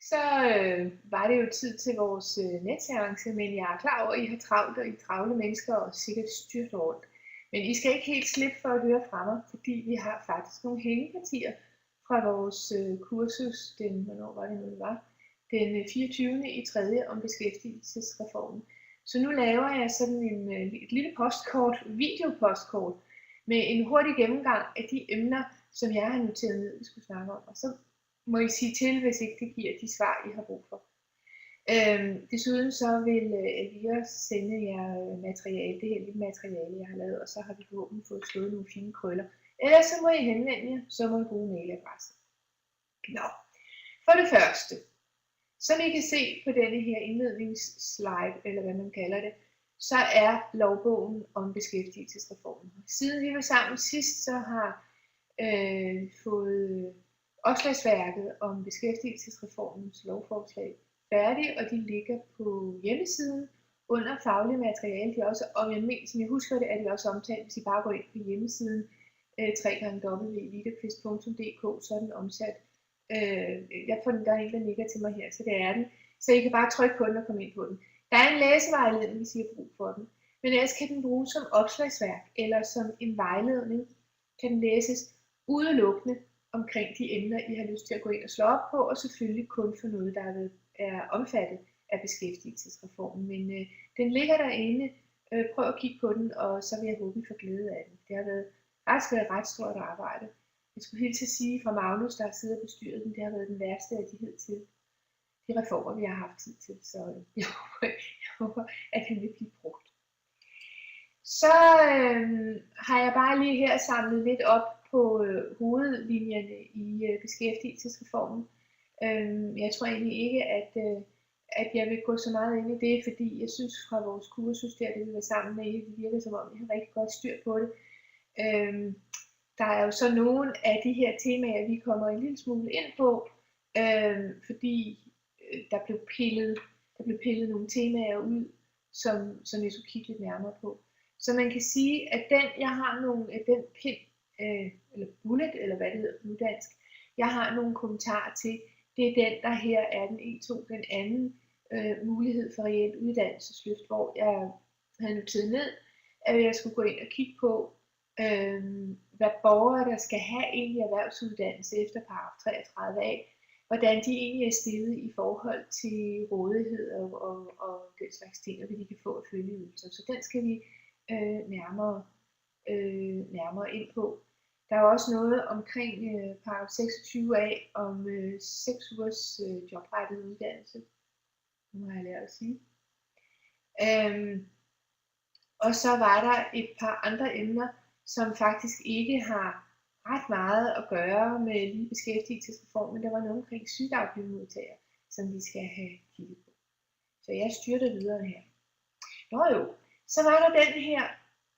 Så var det jo tid til vores netseance, men jeg er klar over, at I har travlt, og I er travle mennesker og sikkert styrt rundt. Men I skal ikke helt slippe for at høre fra mig, fordi vi har faktisk nogle hængepartier fra vores kursus, hvornår var det nu det var? Den 24. i 3. om beskæftigelsesreformen. Så nu laver jeg sådan et lille postkort, videopostkort, med en hurtig gennemgang af de emner, som jeg har noteret ned, vi skulle snakke om. Og så må I sige til, hvis ikke det giver de svar, I har brug for. Desuden så vil Elvira sende jer materiale, det her lille materiale, jeg har lavet, og så har vi forhåbentlig fået slået nogle fine krøller. Ellers så må I henvende jer, så må I bruge mailadresse. Nå, for det første, som I kan se på denne her indledningsslide, eller hvad man kalder det, så er lovbogen om beskæftigelsesreformen. Siden vi var sammen sidst, så har fået opslagsværket om beskæftigelsesreformens lovforslag færdig, og de ligger på hjemmesiden under faglige materiale. De er også, som jeg husker det, er de også omtalt, hvis I bare går ind på hjemmesiden www.wiederquist.dk, så er den omsat. Jeg får den, der er en, der nikker til mig her, så det er den. Så I kan bare trykke på den og komme ind på den. Der er en læsevejledning, hvis I har brug for den. Men ellers kan den bruges som opslagsværk, eller som en vejledning. Kan den læses udelukkende omkring de emner, I har lyst til at gå ind og slå op på, og selvfølgelig kun for noget, der er omfattet af beskæftigelsesreformen. Men den ligger derinde. Prøv at kigge på den, og så vil jeg håbe, I får glæde af den. Det har faktisk været ret stort arbejde. Jeg skulle helt til at sige fra Magnus, der har siddet og bestyret den, det har været den værste af de reformer, vi har haft tid til. Så jeg håber at den vil blive brugt. Så har jeg bare lige her samlet lidt op på hovedlinjerne i beskæftigelsesreformen. Jeg tror egentlig ikke, at jeg vil gå så meget ind i det, fordi jeg synes fra vores kursus der, det vi var sammen med, det virker som om, vi har rigtig godt styr på det. Der er jo så nogle af de her temaer, vi kommer en lille smule ind på, fordi der blev pillet nogle temaer ud, som jeg skulle kigge lidt nærmere på. Så man kan sige, at den pind, eller bullet, eller hvad det hedder på dansk, jeg har nogle kommentarer til, det er den, der her er den E2, den anden mulighed for reelt uddannelsesløft, hvor jeg havde noteret ned, at jeg skulle gå ind og kigge på, hvad borgere, der skal have egentlig erhvervsuddannelse efter paragraf 33a, hvordan de egentlig er stillet i forhold til rådighed og den slags ting, og hvad de kan få at følgeydelser. Så den skal vi nærmere ind på. Der er også noget omkring paragraf 26a om 6 ugers jobrettet uddannelse. Nu må jeg lære at sige. Og så var der et par andre emner, som faktisk ikke har ret meget at gøre med lige beskæftigelsesreformen. Der var noget omkring sygedagpengemodtagere, som vi skal have kigget på. Så jeg styrter videre her. Nå jo, så var der den her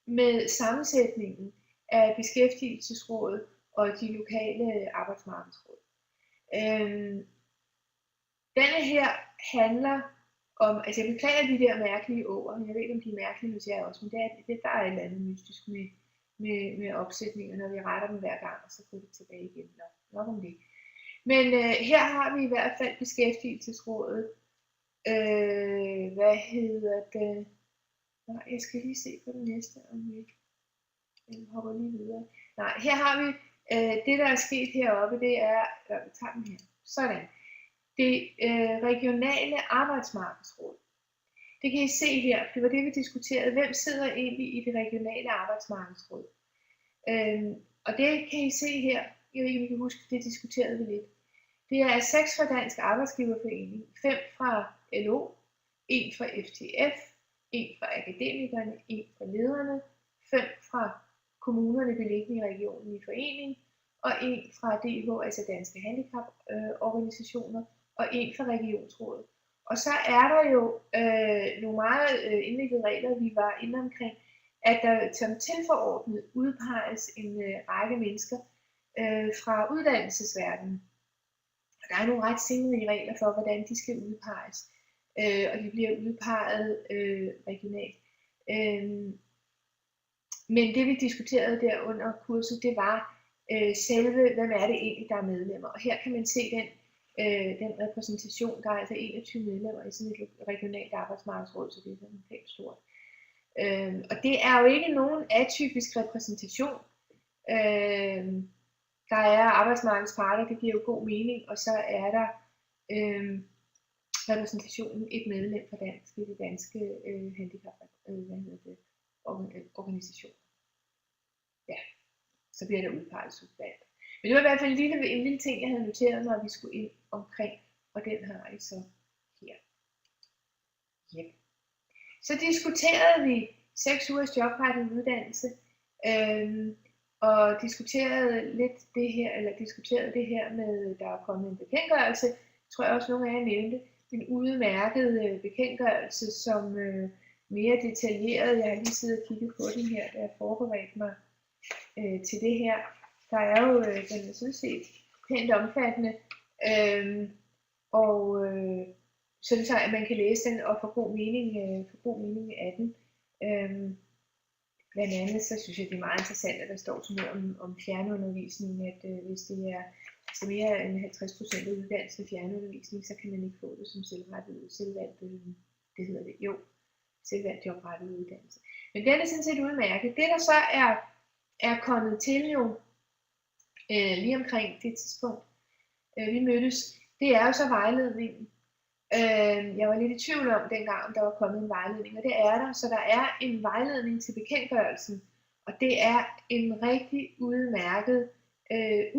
med sammensætningen af beskæftigelsesrådet og de lokale arbejdsmarkedsråd. Denne her handler om, altså jeg beklager de der mærkelige ord, jeg ved ikke om de er mærkelige hos jer også, men der er et eller andet mystisk med opsætninger, når vi retter dem hver gang, og så får det tilbage igen. Nok om det. Men her har vi i hvert fald beskæftigelsesrådet. Hvad hedder det? Nej, jeg skal lige se på den næste, om vi hopper lige videre. Nej, her har vi, det der er sket heroppe, det er, vi tager den her, sådan. Det regionale arbejdsmarkedsråd. Det kan I se her, det var det vi diskuterede. Hvem sidder egentlig i det regionale arbejdsmarkedsråd? Og det kan I se her, jeg ved ikke om I kan huske, det diskuterede vi lidt. Det er 6 fra Dansk Arbejdsgiverforening, 5 fra LO, 1 fra FTF, 1 fra akademikerne, 1 fra lederne, 5 fra kommunerne beliggende i regionen i forening, og 1 fra DH, altså Danske Handicaporganisationer, og 1 fra Regionsrådet. Og så er der jo nogle meget indviklede regler, vi var inde omkring, at der som tilforordnet udpeges en række mennesker fra uddannelsesverdenen. Og der er nogle ret sindelige regler for, hvordan de skal udpeges, og de bliver udpeget regionalt. Men det vi diskuterede der under kurset, det var selve, hvem er det egentlig, der er medlemmer. Og her kan man se den den repræsentation. Der er altså 21 medlemmer i sådan et regionalt arbejdsmarkedsråd, så det er sådan helt stort. Og det er jo ikke nogen atypisk repræsentation. Der er arbejdsmarkedets parter, det giver jo god mening, og så er der repræsentationen et medlem fra det danske organisation. Ja, så bliver der udpegelsesudvalg. Men det var i hvert fald en lille ting, jeg havde noteret mig, at vi skulle ind omkring, og den har I så her. Yep. Så diskuterede vi 6 ugers jobrettet uddannelse, og diskuterede det her med, der er kommet en bekendtgørelse, tror jeg også nogle af jer nævnte, en udmærket bekendtgørelse, som mere detaljeret, jeg har lige siddet og kigget på den her, da jeg forberedte mig til det her. Der er jo, den er sådan set pænt omfattende, sådan så at man kan læse den og få god mening af den. Blandt andet så synes jeg, det er meget interessant, at der står sådan noget om fjernundervisning, at hvis det er mere end 50% af uddannelsen fjernundervisning, så kan man ikke få det som selvvalgt jobrettet uddannelse. Men den er sådan set udmærket. Det der så er kommet til jo lige omkring det tidspunkt, vi mødtes, det er jo så vejledningen. Jeg var lidt i tvivl om dengang, om der var kommet en vejledning, og det er der. Så der er en vejledning til bekendtgørelsen, og det er en rigtig udmærket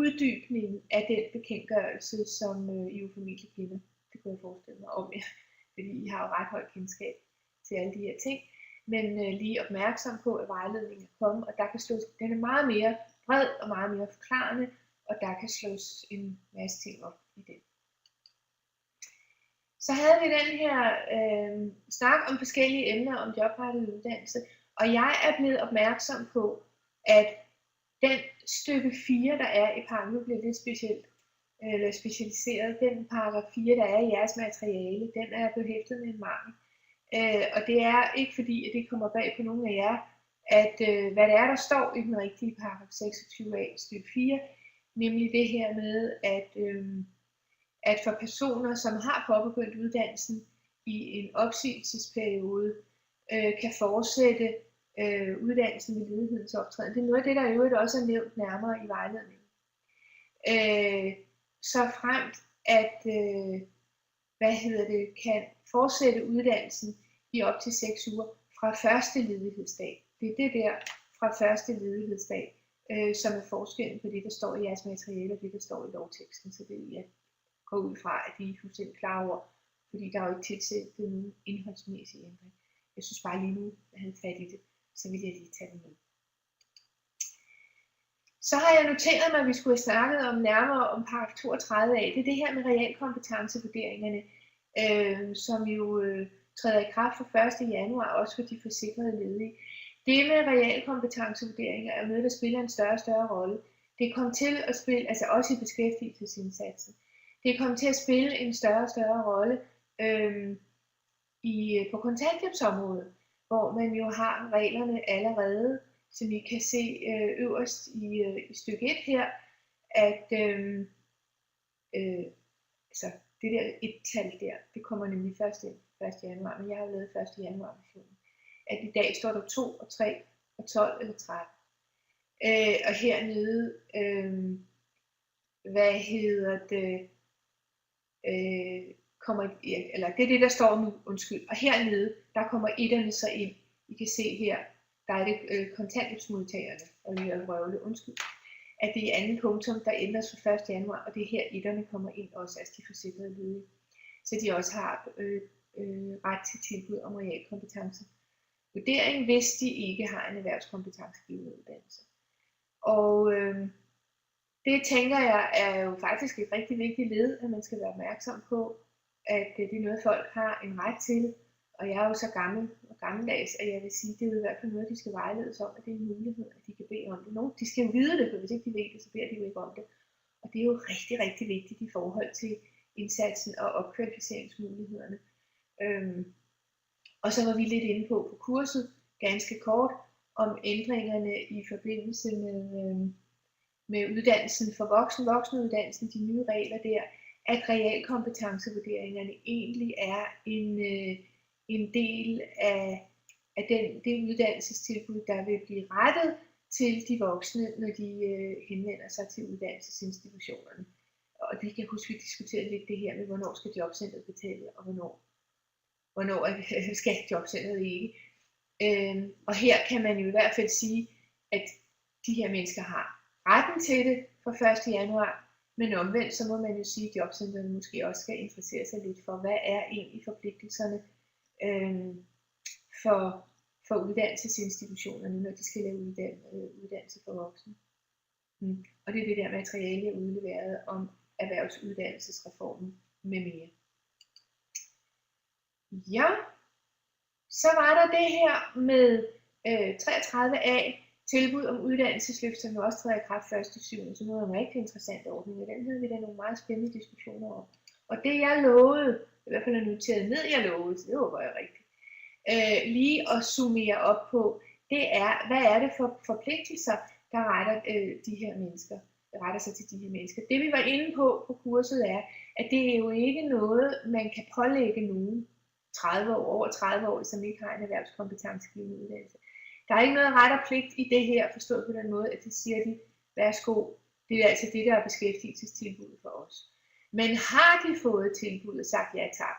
uddybning af den bekendtgørelse, som I jo formentlig kender. Det kunne jeg forestille mig om jer, fordi I har jo ret højt kendskab til alle de her ting. Men lige opmærksom på, at vejledningen er kommet, og den er meget mere bred og meget mere forklarende, og der kan slås en masse ting op i den. Så havde vi den her snak om forskellige emner om jobrettet uddannelse, og jeg er blevet opmærksom på, at den stykke 4, der er i paragraf, nu bliver lidt specialiseret, den paragraf 4, der er i jeres materiale, den er behæftet med en mangel. Og det er ikke fordi, at det kommer bag på nogen af jer, at hvad det er, der står i den rigtige paragraf 26a stykke 4, nemlig det her med, at for personer, som har påbegyndt uddannelsen i en opsigelsesperiode, kan fortsætte uddannelsen ved ledighedens optræden. Det er noget af det, der i øvrigt også er nævnt nærmere i vejledningen. Så fremt at kan fortsætte uddannelsen i op til 6 uger fra første ledighedsdag. Det er det der fra første ledighedsdag, som er forskellen på det, der står i jeres materiale og det, der står i lovteksten. Så det er jeg går ud fra, at I er fuldstændig klar over, fordi der er jo ikke tilsættet nogen indholdsmæssig ændring. Jeg synes bare lige nu, jeg havde fat i det, så vil jeg lige tage det med. Så har jeg noteret mig, at vi skulle have snakket om nærmere om paragraf 32a. Det er det her med realkompetencevurderingerne, som jo træder i kraft fra 1. januar, også for de forsikrede ledige. Det med realkompetencevurderinger er noget, der spiller en større og større rolle. Det kom til at spille, altså også i beskæftigelsesindsatsen, det kom til at spille en større og større rolle på kontanthjælpsområdet, hvor man jo har reglerne allerede, som I kan se øverst i stykke 1 her, at så det der et-tal der, det kommer nemlig først ind 1. januar, men jeg har lavet 1. januar versionen. At i dag står der 2 og 3 og 12 eller 13. Og hernede, det er det, der står nu, undskyld. Og hernede, der kommer etterne så ind. I kan se her, der er det kontanthjælpsmodtagerne, og vi er røvle, undskyld. At det er i anden punktum, der ændres fra 1. januar, og det er her etterne kommer ind også, altså de forsikrede ledige. Så de også har ret til tilbud om realkompetence. Vurdering, hvis de ikke har en erhvervskompetencegivende uddannelse. Og det tænker jeg er jo faktisk et rigtig vigtigt led, at man skal være opmærksom på, at det er noget, folk har en ret til. Og jeg er jo så gammeldags, at jeg vil sige, at det er jo i hvert fald noget, de skal vejledes om, at det er en mulighed, at de kan bede om det. De skal jo vide det, for hvis ikke de ved det, så beder de jo ikke om det. Og det er jo rigtig, rigtig vigtigt i forhold til indsatsen og opkvalificeringsmulighederne. Og så var vi lidt inde på kurset, ganske kort, om ændringerne i forbindelse med uddannelsen for voksenuddannelsen, de nye regler der, at realkompetencevurderingerne egentlig er en del af det uddannelsestilbud, der vil blive rettet til de voksne, når de henvender sig til uddannelsesinstitutionerne. Og det kan jeg huske, vi diskuterede lidt det her med, hvornår skal jobcentret betale, og hvornår skal jobcentret ikke. Og her kan man jo i hvert fald sige, at de her mennesker har retten til det fra 1. januar, men omvendt så må man jo sige, at jobcentrene måske også skal interessere sig lidt for, hvad er egentlig forpligtelserne for uddannelsesinstitutionerne, når de skal lave uddannelse for voksne. Og det er det der materiale, jeg udleveret om erhvervsuddannelsesreformen med mere. Ja, så var der det her med 33A, tilbud om uddannelsesløft, som også træder i kraft 1.7. Så nu er det en rigtig interessant ordning, og den havde vi da nogle meget spændende diskussioner om. Og det jeg lovede, i hvert fald er noteret ned, jeg lovede, så det håber jeg rigtigt, lige at summere op på, det er, hvad er det for forpligtelser, der retter sig til de her mennesker. Det vi var inde på kurset er, at det er jo ikke noget, man kan pålægge nogen over 30 år, som ikke har en erhvervskompetencegivende uddannelse. Der er ikke noget ret og pligt i det her, forstået på den måde, at det siger de, værsgo, det er altså det, der er beskæftigelsestilbuddet for os. Men har de fået tilbud og sagt ja tak,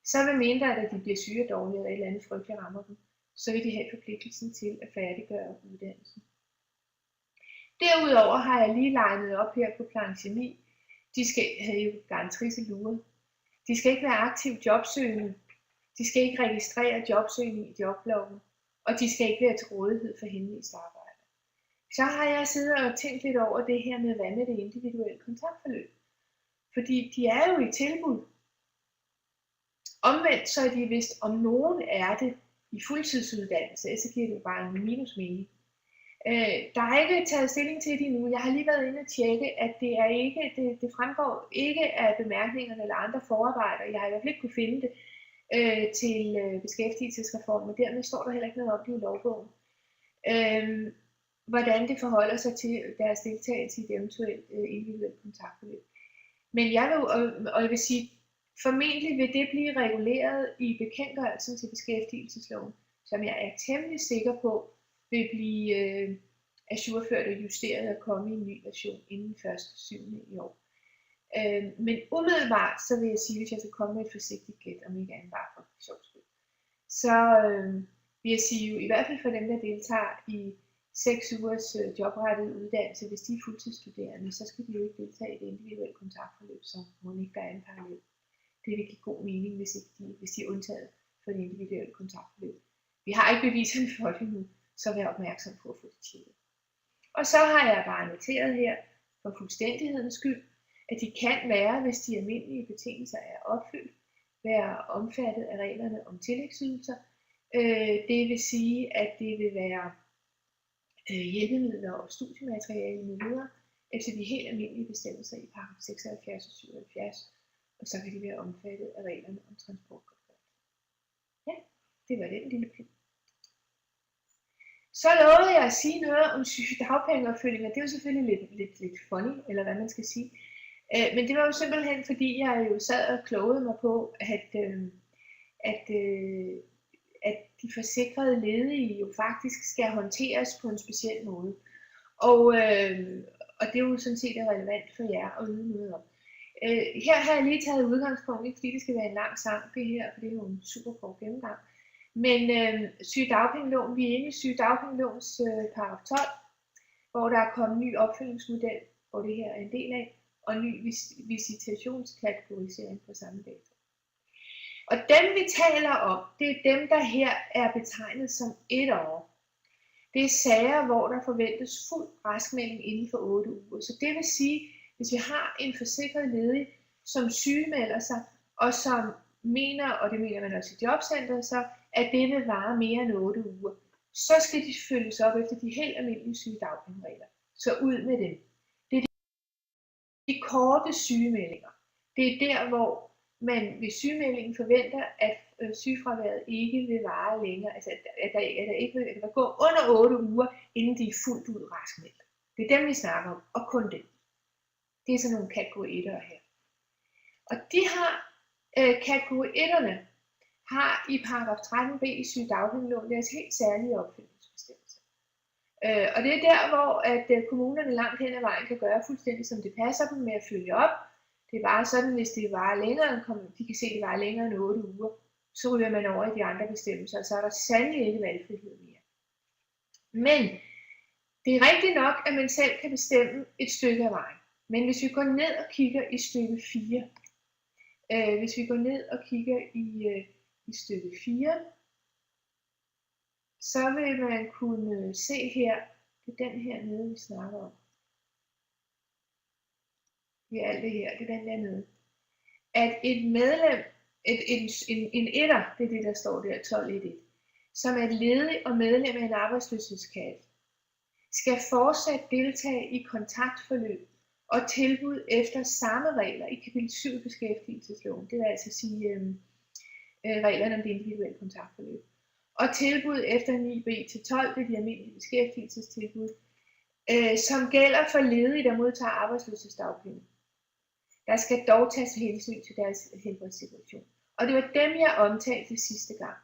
så vil mindre, at de bliver syge og dårlige, eller et eller andet frygteligt rammer dem, så vil de have forpligtelsen til at færdiggøre uddannelsen. Derudover har jeg lige legnet op her på planche 9. De skal have jo garantrisse luret. De skal ikke være aktivt jobsøgende. De skal ikke registrere jobsøgning i jobloggen. Og de skal ikke være til rådighed for henvist arbejde. Så har jeg siddet og tænkt lidt over det her med, hvad med det individuelle kontaktforløb. Fordi de er jo i tilbud. Omvendt så er de vist, om nogen er det i fuldtidsuddannelse, så giver det jo bare en minusmening. Der er ikke taget stilling til det endnu. Jeg har lige været inde og tjekke, at det fremgår ikke af bemærkningerne eller andre forarbejder. Jeg har i hvert fald ikke kunne finde det til beskæftigelsesreform, og dermed står der heller ikke noget om det i lovbogen. Hvordan det forholder sig til deres deltagelse i et eventuelt individuelt kontaktforløb. Men jeg vil sige, formentlig vil det blive reguleret i bekendtgørelsen til beskæftigelsesloven, som jeg er temmelig sikker på vil blive ajourført og justeret og komme i en ny version inden 1.7. i år. Men umiddelbart så vil jeg sige, hvis jeg skal komme med et forsigtigt gæt, om ikke andet bare for sjovs skyld, så vil jeg sige jo i hvert fald for dem, der deltager i 6 ugers jobrettet uddannelse, hvis de er fuldtidsstuderende, så skal de jo ikke deltage i et individuelt kontaktforløb, så må ikke der er en parallel. Det vil give god mening, hvis de er undtaget for det individuelle kontaktforløb. Vi har ikke beviserne for det nu, så vær opmærksom på at få det tjekket. Og så har jeg bare noteret her, for fuldstændighedens skyld, at de kan være, hvis de almindelige betingelser er opfyldt, være omfattet af reglerne om tillægsydelser. Det vil sige, at det vil være hjælpemidler og studiemateriale m.v. efter de helt almindelige bestemmelser i paragraf 76 og 77, og så kan de være omfattet af reglerne om transportgodtgørelse. Ja, det var den lille pind. Så lovede jeg at sige noget om sygedagpengeopfølgning, og det er jo selvfølgelig lidt funny, eller hvad man skal sige. Men det var jo simpelthen fordi, jeg jo sad og klogede mig på, at de forsikrede ledige jo faktisk skal håndteres på en speciel måde. Og det er jo sådan set relevant for jer at vide noget om. Her har jeg lige taget udgangspunkt, ikke fordi det skal være en lang sang, det her, for det er jo en super kort gennemgang. Men sygedagpengeloven, vi er inde i sygedagpengelovens paragraf 12, hvor der er kommet en ny opfølgningsmodel, hvor det her er en del af, og en ny visitationskategorisering på samme dato. Og dem vi taler om, det er dem, der her er betegnet som 1 år. Det er sager, hvor der forventes fuld raskmelding inden for 8 uger. Så det vil sige, hvis vi har en forsikret ledig, som sygemelder sig, og som mener, og det mener man også i jobcentret, så at det vil vare mere end 8 uger, så skal de følges op efter de helt almindelige sygedagpengeregler. Så ud med dem. Det er de korte sygemeldinger. Det er der, hvor man ved sygemeldingen forventer, at sygefraværet ikke vil vare længere, altså at der går under 8 uger, inden de er fuldt ud raskmeldt. Det er dem, vi snakker om, og kun dem. Det er sådan nogle kategori 1'ere her. Og de har, kategori 1'erne har i paragraf 13b i sygedagpengeloven deres helt særlige opfølgningsbestemmelser. Og det er der, hvor at kommunerne langt hen ad vejen kan gøre fuldstændig som det passer dem med at følge op. Det er bare sådan, hvis det varer længere, de kan se, at det varer længere end 8 uger, så ryger man over i de andre bestemmelser, og så er der sandelig ikke valgfrihed mere. Men det er rigtigt nok, at man selv kan bestemme et stykke af vejen. Men hvis vi går ned og kigger i stykke 4, i stykke 4, så vil man kunne se her, det er den her nede, vi snakker om. Det er alt det her, det er den der nede. At et medlem, en etter, det er det, der står der, 12.1.1, som er ledig og medlem af en arbejdsløshedskasse, skal fortsat deltage i kontaktforløb og tilbud efter samme regler i kapitel 7 i Beskæftigelsesloven. Det vil altså sige reglerne om det individuelle kontaktforløb. Og tilbud efter 9b-12, det er de almindelige beskæftigelsestilbud, som gælder for ledige, der modtager arbejdsløshedsdagpenge. Der skal dog tages hensyn til deres helbredssituation. Og det var dem, jeg omtalte sidste gang.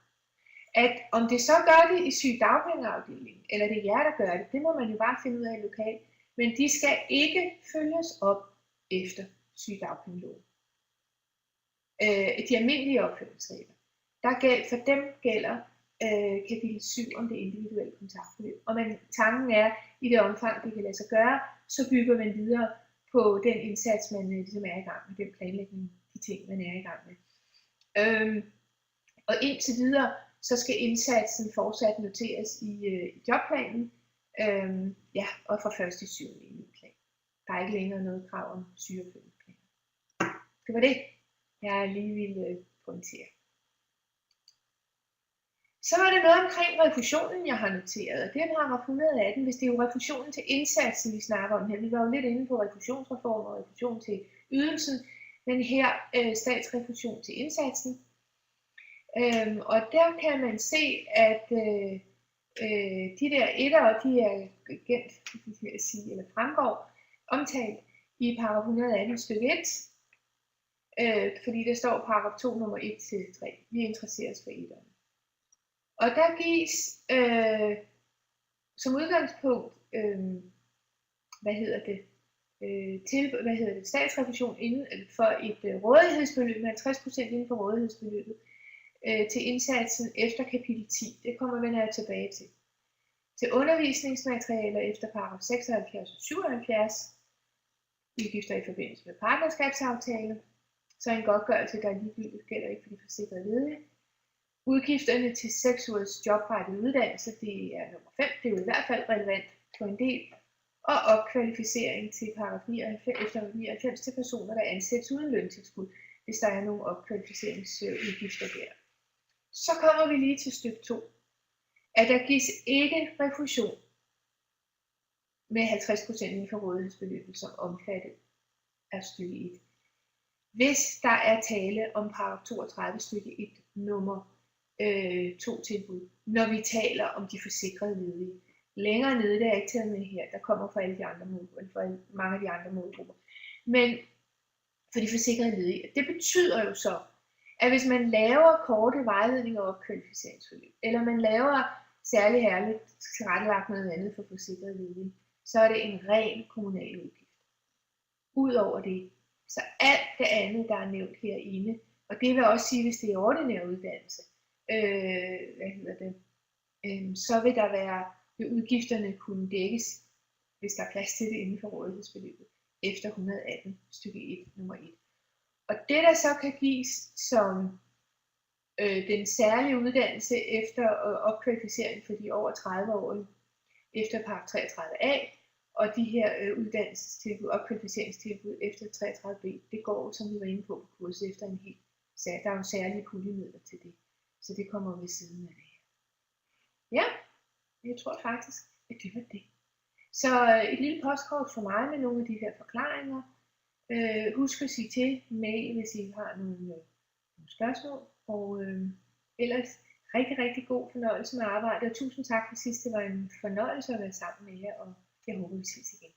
At om det så gør det i sygedagpengeafdelingen, eller det er jer, der gør det, det må man jo bare finde ud af lokalt. Men de skal ikke følges op efter sygedagpengeloven. De almindelige opfølgningsregler. For dem gælder kapitel 7 om det individuelle kontaktforløb. Og tanken er, i det omfang det kan lade sig gøre, så bygger man videre på den indsats, man ligesom er i gang med, den planlægning, de ting, man er i gang med. Og indtil videre, så skal indsatsen fortsat noteres i jobplanen, og fra 1. 7. i en ny plan. Der er ikke længere noget krav om sygeopfølgningsplan. Det var det, jeg lige ville pointere. Så var det noget omkring refusionen, jeg har noteret, og det er paragraf 118, hvis det er jo refusionen til indsatsen, vi snakker om her. Vi var jo lidt inde på refusionsreform og refusion til ydelsen, men her statsrefusion til indsatsen. Og der kan man se, at de der etter, de er fremgår omtalt i paragraf 118 stykke 1, fordi der står paragraf 2 nummer 1-3. Vi interesserer os for etterne. Og der gives som udgangspunkt statsrefusion inden for et rådighedsbeløb med 50% inden for rådighedsbeløbet til indsatsen efter kapitel 10. Det kommer vi tilbage til. Til undervisningsmaterialer efter paragraf 76 og 77, udgifter i forbindelse med partnerskabsaftaler, så en godtgørelse, der ligegyldigt gælder ikke for de forsikrede ledige. Udgifterne til 6 ugers jobrettet uddannelse, det er nummer 5, det er jo i hvert fald relevant for en del, og opkvalificering til paragraf 99, efter 99 til personer, der ansættes uden løntilskud, hvis der er nogle opkvalificeringsudgifter der. Så kommer vi lige til stykke 2, at der gives ikke refusion med 50% inden for rådighedsbeløbet, som omfattet af stykke 1. Hvis der er tale om paragraf 32 stykke 1 nummer 2 tilbud, når vi taler om de forsikrede ledige. Længere nede, der er ikke taget med her, der kommer fra alle de andre målgrupper, for mange af de andre målgrupper. Men for de forsikrede ledige, det betyder jo så, at hvis man laver korte vejledninger og opkvalificeringsforløb, eller man laver særlig herligt tilrettelagt noget andet for forsikrede ledige, så er det en ren kommunal udgift. Udover det, så alt det andet, der er nævnt herinde, og det vil også sige, hvis det er ordinær uddannelse, så vil der vil udgifterne kunne dækkes, hvis der er plads til det inden for rådighedsbeløbet, efter 118 stykke 1 nummer 1. Og det der så kan gives som den særlige uddannelse efter opkvalificering for de over 30 år efter paragraf 33a, og de her uddannelsestilbud, opkvalificeringstilbud efter 33b, det går, som vi var inde på kurset, efter en helt der er jo særlige puljemidler til det. Så det kommer ved siden af det her. Ja, jeg tror faktisk, at det var det. Så et lille postkort for mig med nogle af de her forklaringer. Husk at sige til mail, hvis I har nogle spørgsmål. Og ellers rigtig, rigtig god fornøjelse med arbejdet. Og tusind tak for sidst. Det var en fornøjelse at være sammen med jer, og jeg håber, vi ses igen.